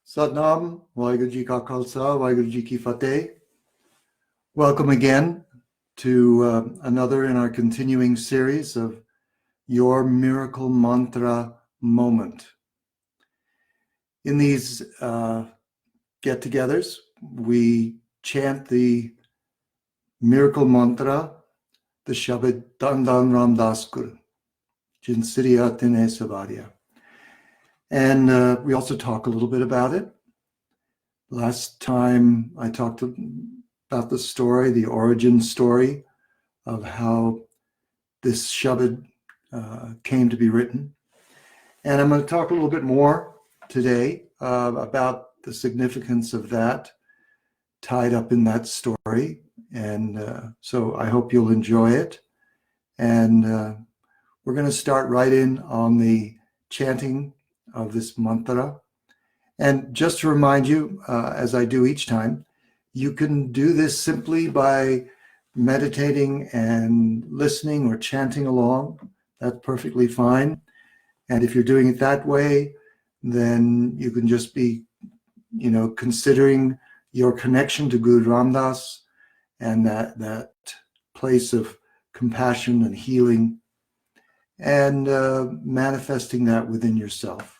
Satnam, Waheguru Ji Ka Khalsa, Waheguru Ji Ki Fateh. Welcome again to another in our continuing series of Your Miracle Mantra Moment. In these get-togethers, we chant the miracle mantra, the Shabad Dandan Ram Das Gur, Jinsiriya Tine Savaria. And we also talk a little bit about it. Last time I talked about the story, the origin story of how this Shabad came to be written. And I'm going to talk a little bit more today about the significance of that tied up in that story. And so I hope you'll enjoy it. And we're going to start right in on the chanting of this mantra. And just to remind you, as I do each time, you can do this simply by meditating and listening or chanting along. That's perfectly fine. And if you're doing it that way, then you can just be, considering your connection to Guru Ram Das and that place of compassion and healing, and manifesting that within yourself.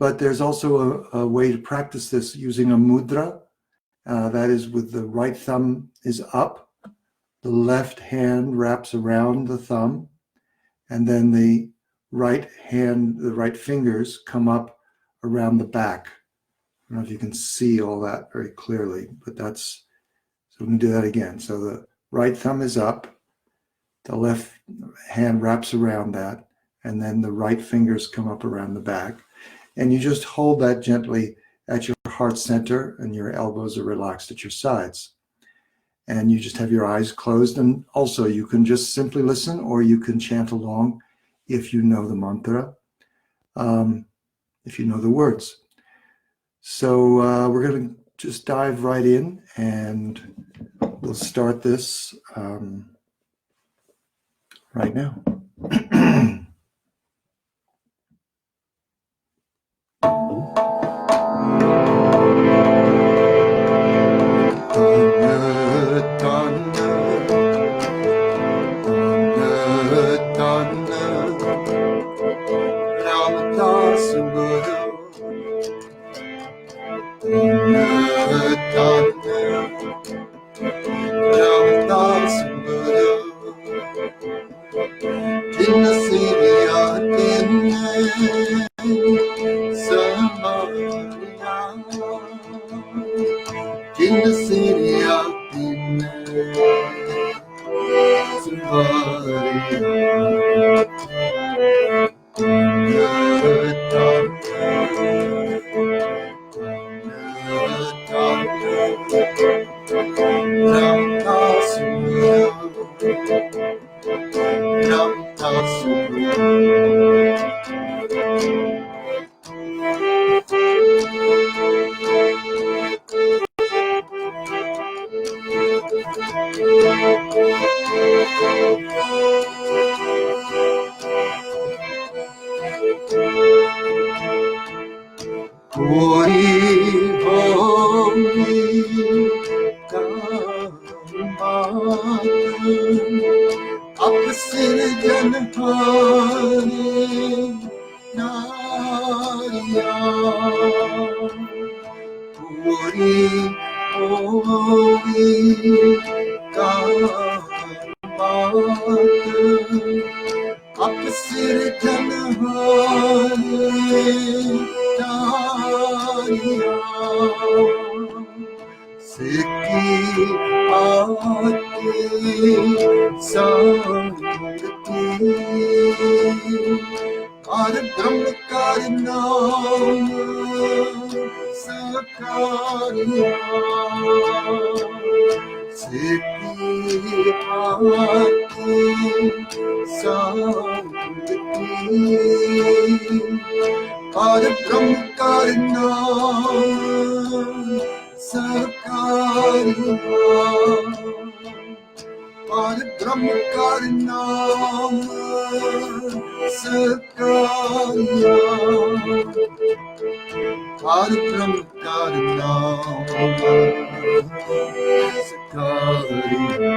But there's also a way to practice this using a mudra. That is, with the right thumb is up, the left hand wraps around the thumb, and then the right fingers come up around the back. I don't know if you can see all that very clearly, but so we can do that again. So the right thumb is up, the left hand wraps around that, and then the right fingers come up around the back. And you just hold that gently at your heart center, and your elbows are relaxed at your sides. And you just have your eyes closed. And also you can just simply listen, or you can chant along if you know the mantra, if you know the words. So we're going to just dive right in, and we'll start this right now. पर ब्रह्म का नाम सकारिया पर ब्रह्म का नाम सकारिया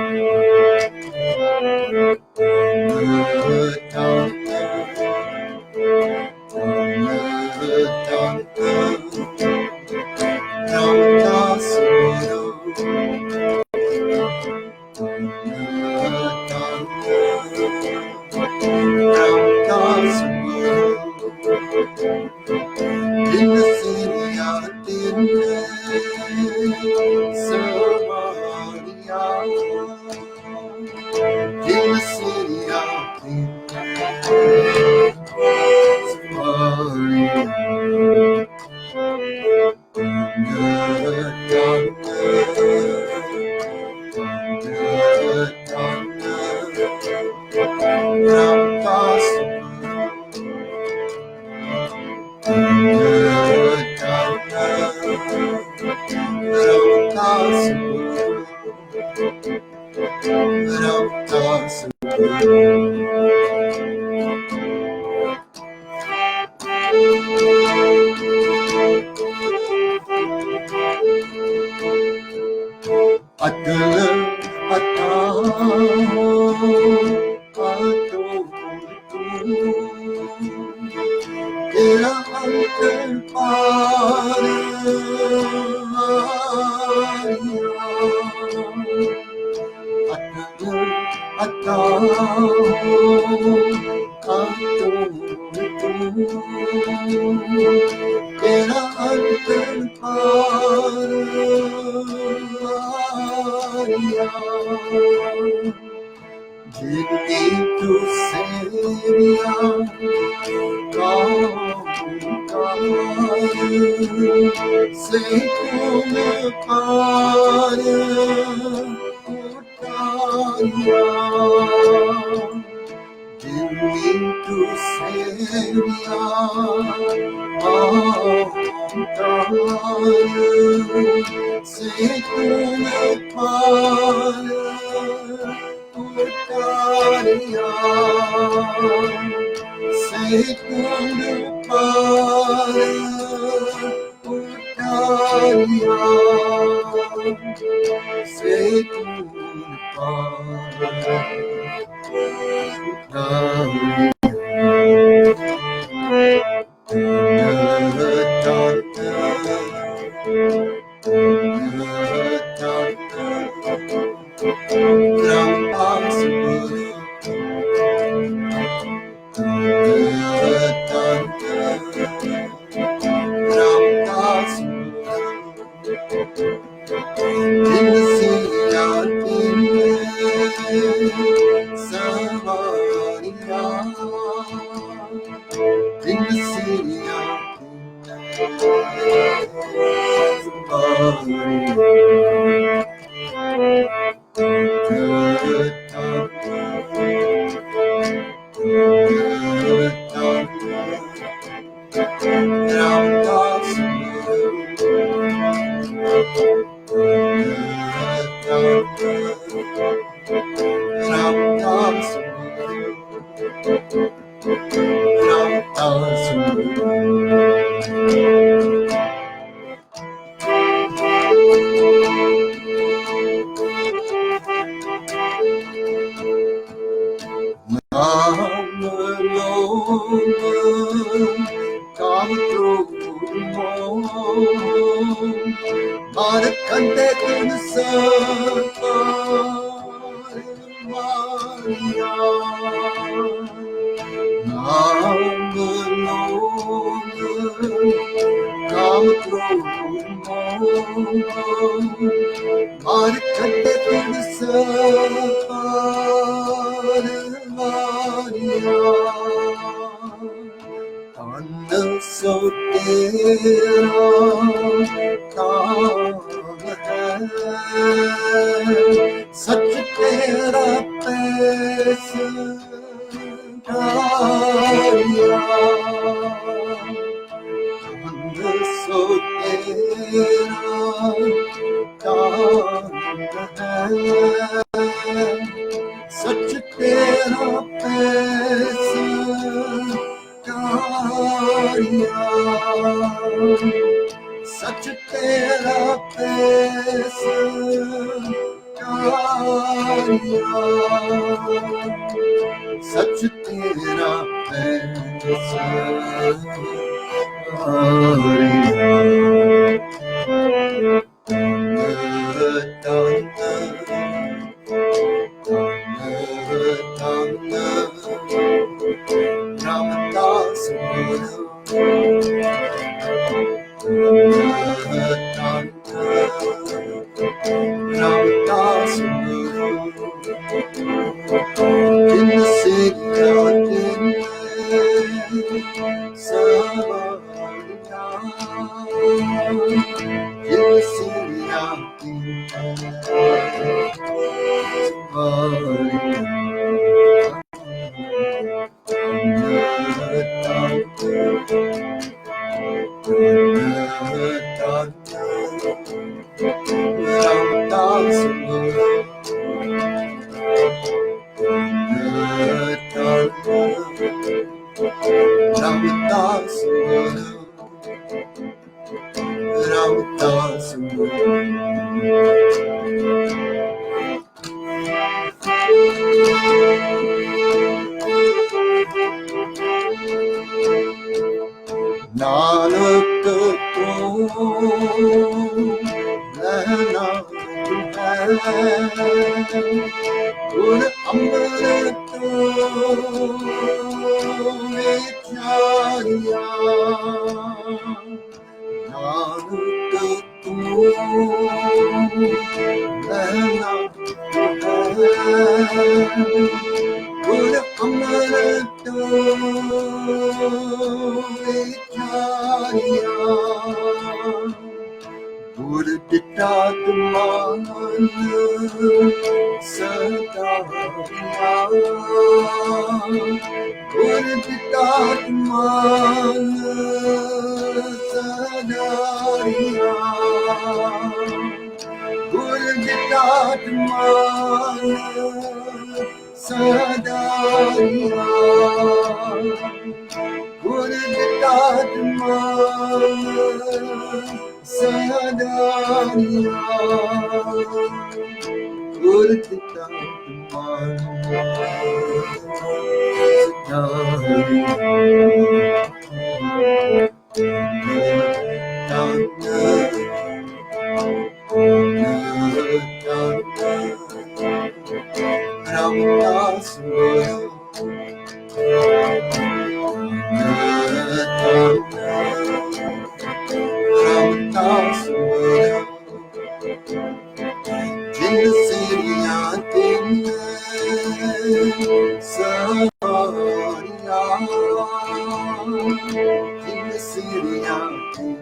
सच तेरा पेशकारिया सच तेरा नानक को रहना है गुण अमृत विचारिया नानक को रहना है गुण अमृत गुर विटात मान सदा गुर विटात मान सदा गुर विटात मान सदा गुर विटात मान सदा गुर विटात मान Ramdas Jin Siriya Din Sariya Jin Siriya Din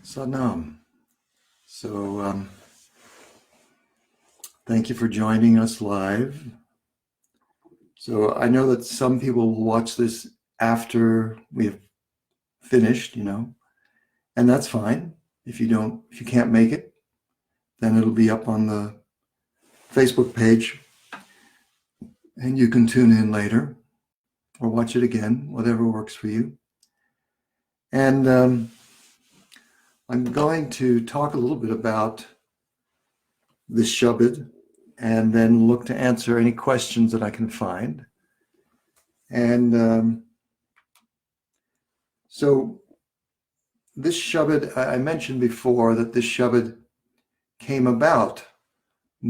Sanam. So, thank you for joining us live. So I know that some people will watch this after we've finished, and that's fine. If you can't make it, then it'll be up on the Facebook page and you can tune in later or watch it again, whatever works for you. And I'm going to talk a little bit about this Shabad and then look to answer any questions that I can find. And so this Shabad, I mentioned before that this Shabad came about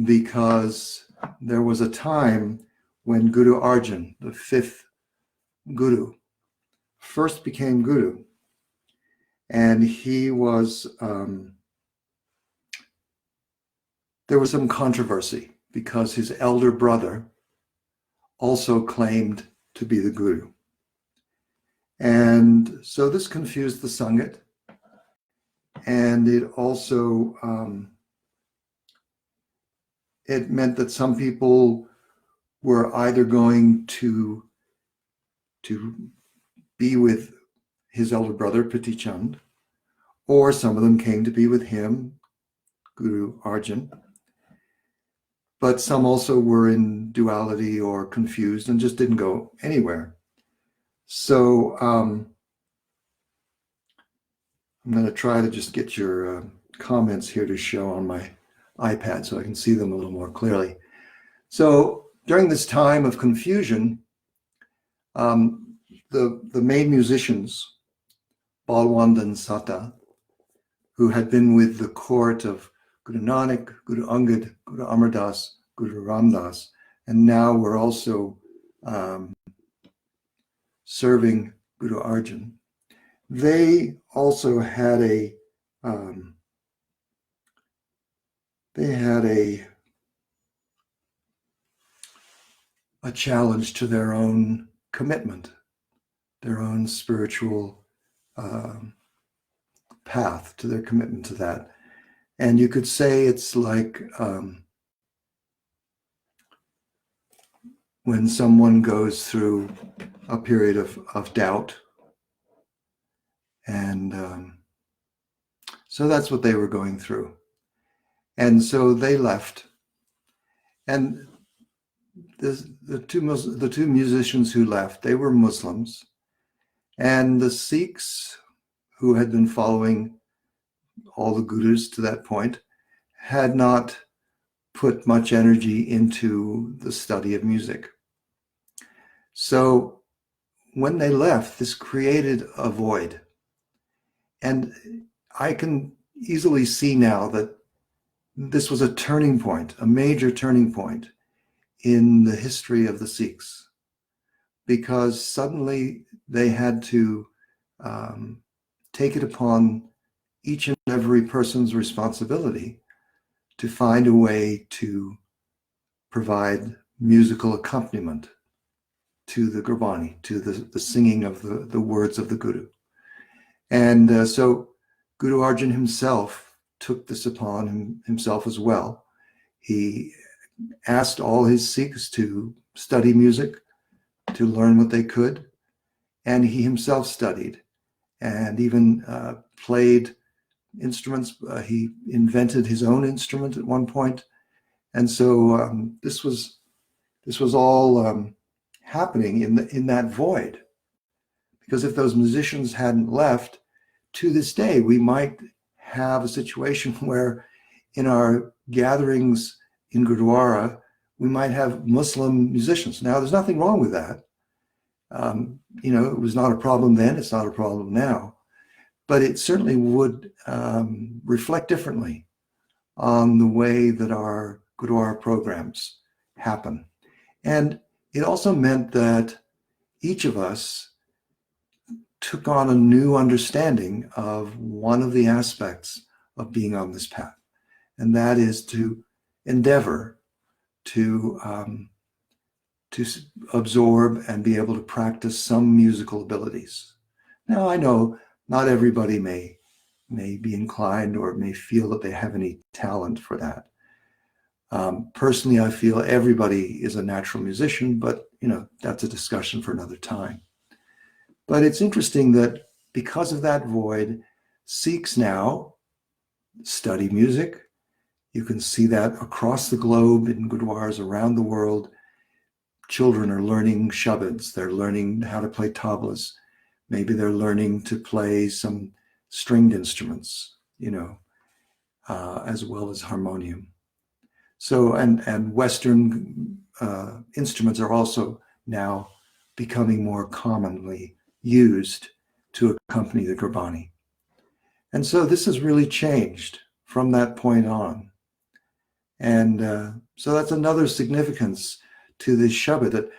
because there was a time when Guru Arjan, the fifth Guru, first became Guru. And he was, there was some controversy because his elder brother also claimed to be the Guru. And so this confused the Sanghat. And it also, it meant that some people were either going to be with his elder brother, Prithi Chand, or some of them came to be with him, Guru Arjan. But some also were in duality or confused and just didn't go anywhere. So I'm going to try to just get your comments here to show on my iPad so I can see them a little more clearly. So during this time of confusion, the main musicians, Balwand and Sata, who had been with the court of Guru Nanak, Guru Angad, Guru Amar Das, Guru Ram Das, and now were also serving Guru Arjan. They also had a challenge to their own commitment, their own spiritual path, to their commitment to that. And you could say it's like when someone goes through a period of doubt. And so that's what they were going through. And so they left. And the two musicians who left, they were Muslims. And the Sikhs, who had been following all the gurus to that point, had not put much energy into the study of music. So when they left, this created a void. And I can easily see now that this was a turning point, a major turning point in the history of the Sikhs, because suddenly they had to take it upon each and every person's responsibility to find a way to provide musical accompaniment to the Gurbani, to the singing of the words of the Guru. And so Guru Arjan himself took this upon himself as well. He asked all his Sikhs to study music, to learn what they could, and he himself studied and even played instruments. He invented his own instrument at one point. And so this was all happening in that void. Because if those musicians hadn't left, to this day, we might have a situation where in our gatherings in Gurdwara, we might have Muslim musicians. Now, there's nothing wrong with that. It was not a problem then, it's not a problem now. But it certainly would reflect differently on the way that our Gurdwara programs happen. And it also meant that each of us took on a new understanding of one of the aspects of being on this path, and that is to endeavor to absorb and be able to practice some musical abilities. Now, I know not everybody may be inclined or may feel that they have any talent for that. Personally, I feel everybody is a natural musician, but that's a discussion for another time. But it's interesting that because of that void, Sikhs now study music. You can see that across the globe in gurdwaras around the world. Children are learning shabads. They're learning how to play tablas. Maybe they're learning to play some stringed instruments, as well as harmonium. So, and Western instruments are also now becoming more commonly used to accompany the Gurbani. And so this has really changed from that point on. And so that's another significance to this Shabad that,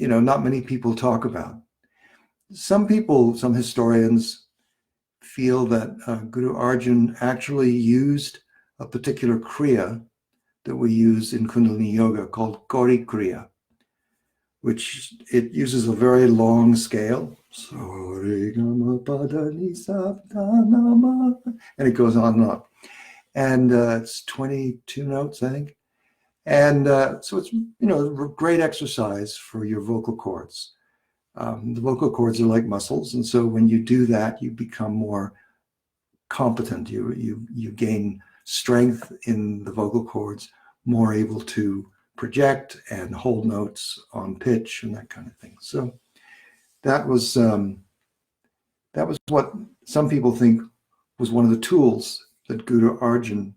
not many people talk about. Some people, some historians feel that Guru Arjan actually used a particular Kriya that we use in Kundalini Yoga called Gauri Kriya, which it uses a very long scale. And it goes on and on. And it's 22 notes, I think. And so it's, a great exercise for your vocal cords. The vocal cords are like muscles. And so when you do that, you become more competent. You gain strength in the vocal cords, more able to project and hold notes on pitch and that kind of thing. So that was what some people think was one of the tools that Guru Arjan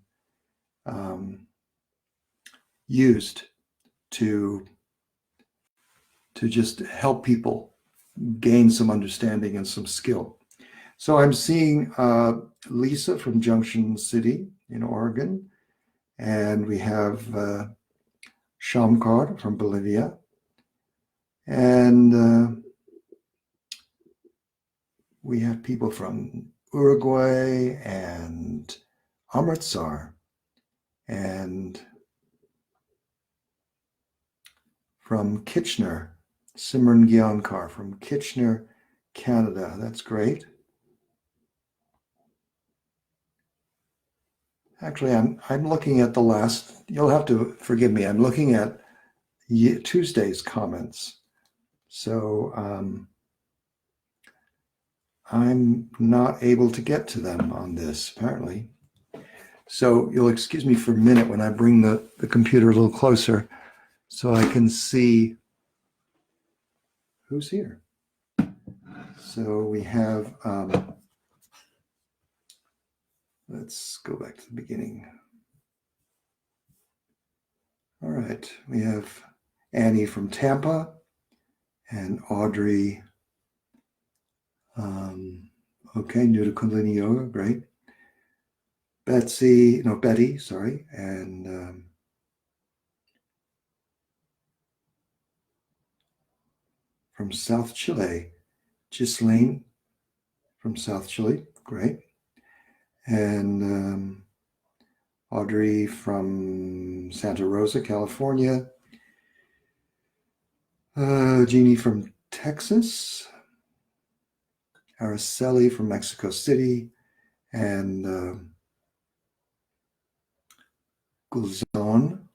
used to just help people gain some understanding and some skill. So I'm seeing Lisa from Junction City in Oregon, and we have Shamkar from Bolivia, and we have people from Uruguay and Amritsar, and from Kitchener, Simran Gyankar from Kitchener, Canada. That's great. Actually, I'm looking at the last, you'll have to forgive me, I'm looking at Tuesday's comments. So I'm not able to get to them on this, apparently. So you'll excuse me for a minute when I bring the computer a little closer so I can see who's here. So we have, let's go back to the beginning. All right, we have Annie from Tampa and Audrey. Okay, new to Kundalini Yoga, great. Betty, sorry, and from South Chile, Ghislaine from South Chile, great. And Audrey from Santa Rosa, California. Jeannie from Texas. Araceli from Mexico City. And Gulzon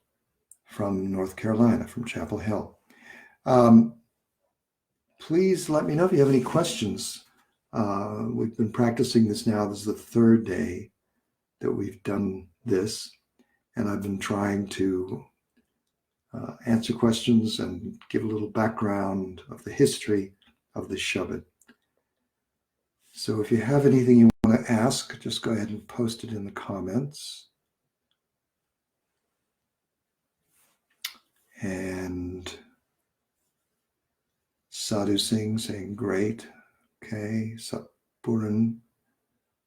from North Carolina, from Chapel Hill. Please let me know if you have any questions. We've been practicing this now. This is the third day that we've done this, and I've been trying to answer questions and give a little background of the history of this Shabad. So if you have anything you want to ask, just go ahead and post it in the comments. And Sadhu Singh saying great. Okay, Satpuran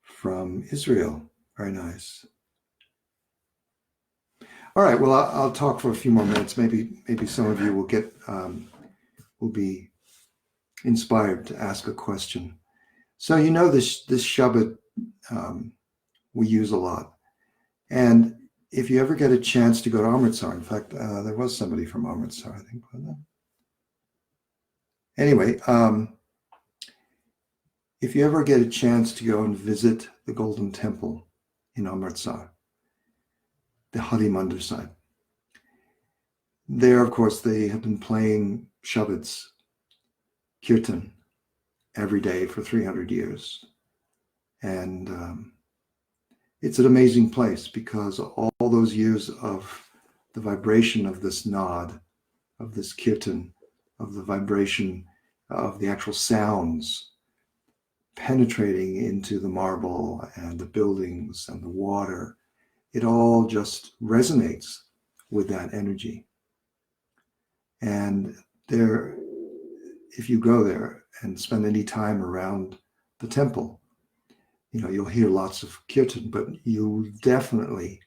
from Israel. Very nice. All right, well, I'll talk for a few more minutes. Maybe some of you will get will be inspired to ask a question. So this Shabad we use a lot, and if you ever get a chance to go to Amritsar, in fact, there was somebody from Amritsar, I think, wasn't there? Anyway, if you ever get a chance to go and visit the Golden Temple in Amritsar, the Hari Mandir side, there, of course, they have been playing Shabads, Kirtan, every day for 300 years. And it's an amazing place because all those years of the vibration of this Naad, of this Kirtan, of the vibration of the actual sounds penetrating into the marble and the buildings and the water, it all just resonates with that energy. And there, if you go there and spend any time around the temple, you'll hear lots of kirtan, but you'll definitely,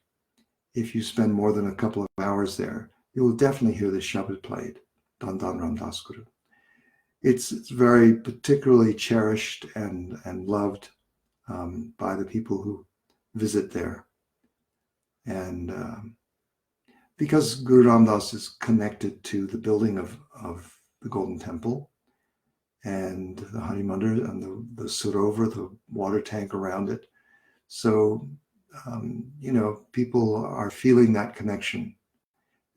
if you spend more than a couple of hours there, you'll definitely hear the Shabad played, Dandan Ram Das Guru. It's very particularly cherished and loved by the people who visit there. And because Guru Ram Das is connected to the building of the Golden Temple and the Hari Mandir and the Sarovar, the water tank around it. So, people are feeling that connection.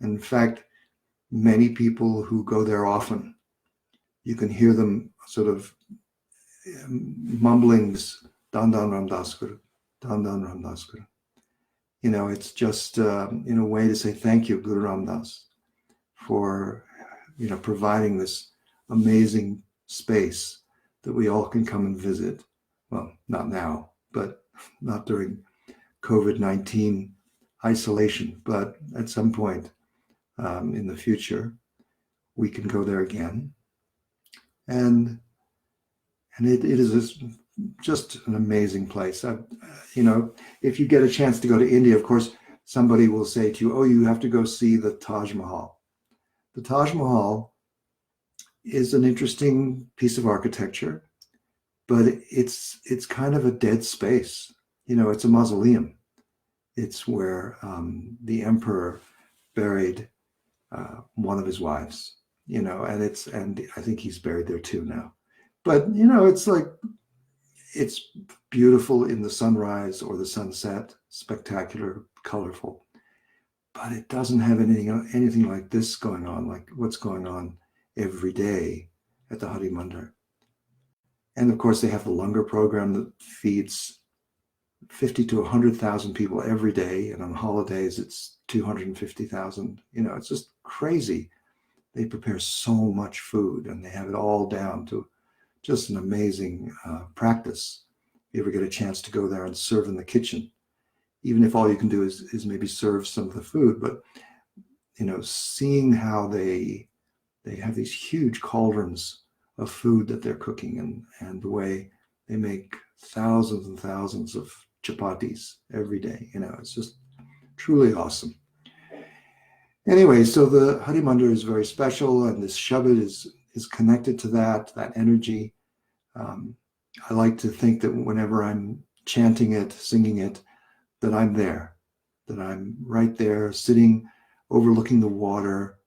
In fact, many people who go there often, you can hear them sort of mumbling this Dandan Ram Das Guru, Dandan Ram Das Guru. It's just in a way to say thank you, Guru Ram Das, for providing this amazing space that we all can come and visit. Well, not now, but not during COVID-19 isolation, but at some point in the future, we can go there again. And it is just an amazing place. If you get a chance to go to India, of course, somebody will say to you, oh, you have to go see the Taj Mahal. The Taj Mahal is an interesting piece of architecture, but it's kind of a dead space. It's a mausoleum. It's where the emperor buried one of his wives, and I think he's buried there too now. But it's beautiful in the sunrise or the sunset, spectacular, colorful, but it doesn't have anything like this going on, like what's going on every day at the Hari Mandir. And of course, they have the Langar program that feeds 50 to 100,000 people every day, and on holidays it's 250,000. It's just crazy. They prepare so much food, and they have it all down to just an amazing practice. If you ever get a chance to go there and serve in the kitchen, even if all you can do is maybe serve some of the food, but seeing how they have these huge cauldrons of food that they're cooking, and the way they make thousands and thousands of chapatis every day, it's just truly awesome. Anyway, so the Hari Mandir is very special, and this Shabad is connected to that energy. I like to think that whenever I'm chanting it, singing it, that I'm there, that I'm right there, sitting, overlooking the water,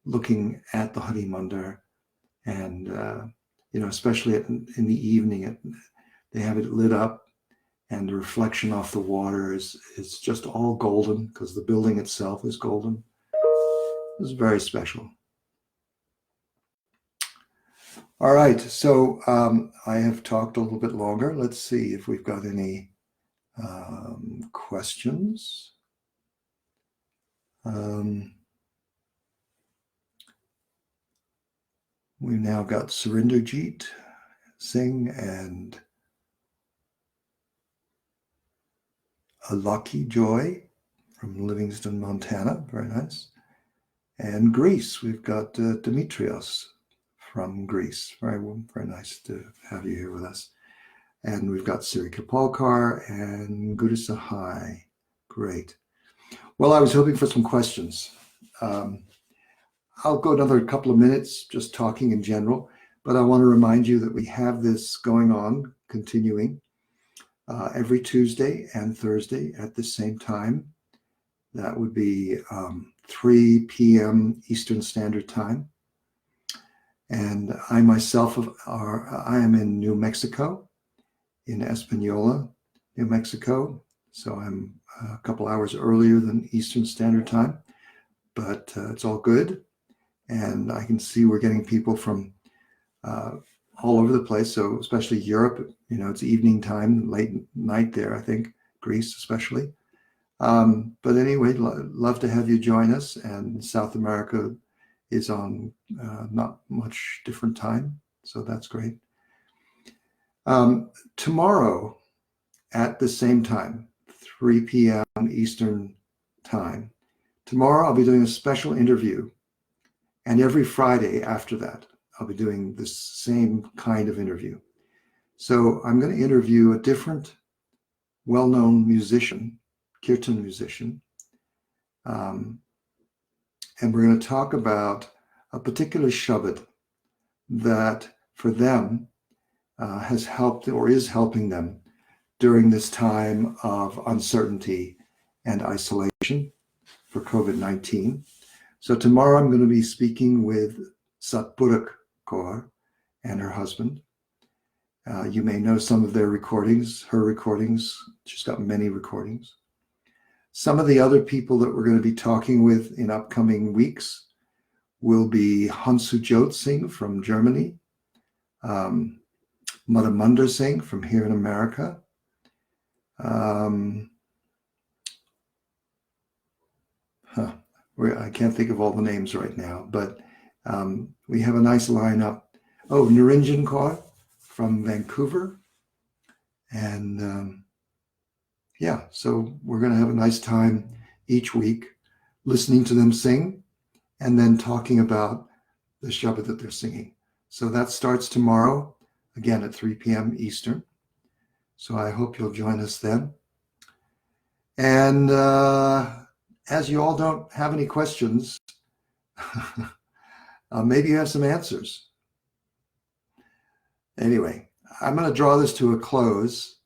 looking at the Hari Mandir, and especially in the evening, they have it lit up, and the reflection off the water is just all golden, because the building itself is golden. It's very special. All right, so I have talked a little bit longer. Let's see if we've got any questions. We've now got Surinderjeet Singh and a Lucky Joy from Livingston, Montana. Very nice. And Greece, we've got Dimitrios from Greece. Very, very nice to have you here with us. And we've got Siri Kapalkar and Guru Sahai. Great. Well, I was hoping for some questions. I'll go another couple of minutes just talking in general, but I want to remind you that we have this going on, continuing every Tuesday and Thursday at the same time. That would be 3 p.m. Eastern Standard Time. And I myself I am in New Mexico, in Espanola, New Mexico. So I'm a couple hours earlier than Eastern Standard Time, but it's all good. And I can see we're getting people from all over the place. So especially Europe, it's evening time, late night there, I think, Greece especially. But anyway, love to have you join us. And South America is on not much different time. So that's great. Tomorrow at the same time, 3 p.m. Eastern Time. Tomorrow I'll be doing a special interview. And every Friday after that, I'll be doing this same kind of interview. So I'm going to interview a different well-known musician, kirtan musician. And we're going to talk about a particular Shabad that for them has helped or is helping them during this time of uncertainty and isolation for COVID-19. So tomorrow I'm going to be speaking with Satpurak Kaur and her husband. You may know some of their recordings, her recordings. She's got many recordings. Some of the other people that we're going to be talking with in upcoming weeks will be Hansu Jot Singh from Germany, Madhamunder Singh from here in America, I can't think of all the names right now, but we have a nice lineup. Oh, Niranjan Kaur from Vancouver. And yeah, so we're going to have a nice time each week listening to them sing and then talking about the Shabad that they're singing. So that starts tomorrow, again at 3 p.m. Eastern. So I hope you'll join us then. And as you all don't have any questions, maybe you have some answers. Anyway, I'm going to draw this to a close.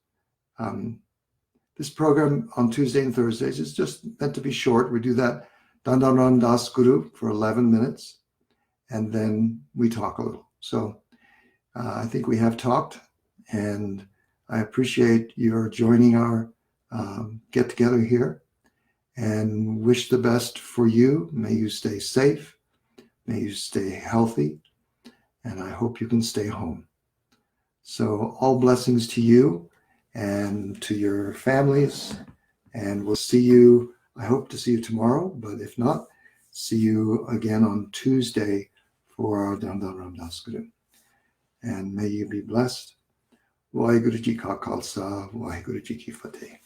This program on Tuesday and Thursdays is just meant to be short. We do that Dandan Ram Das Guru for 11 minutes, and then we talk a little. So I think we have talked, and I appreciate your joining our get together here, and wish the best for you. May you stay safe. May you stay healthy, and I hope you can stay home. So all blessings to you and to your families, and we'll see you. I hope to see you tomorrow, but if not, see you again on Tuesday for our Dandan Ram Das Guru. And may you be blessed. Waheguru Ji Ka Khalsa, Waheguru Ji Ki Fateh.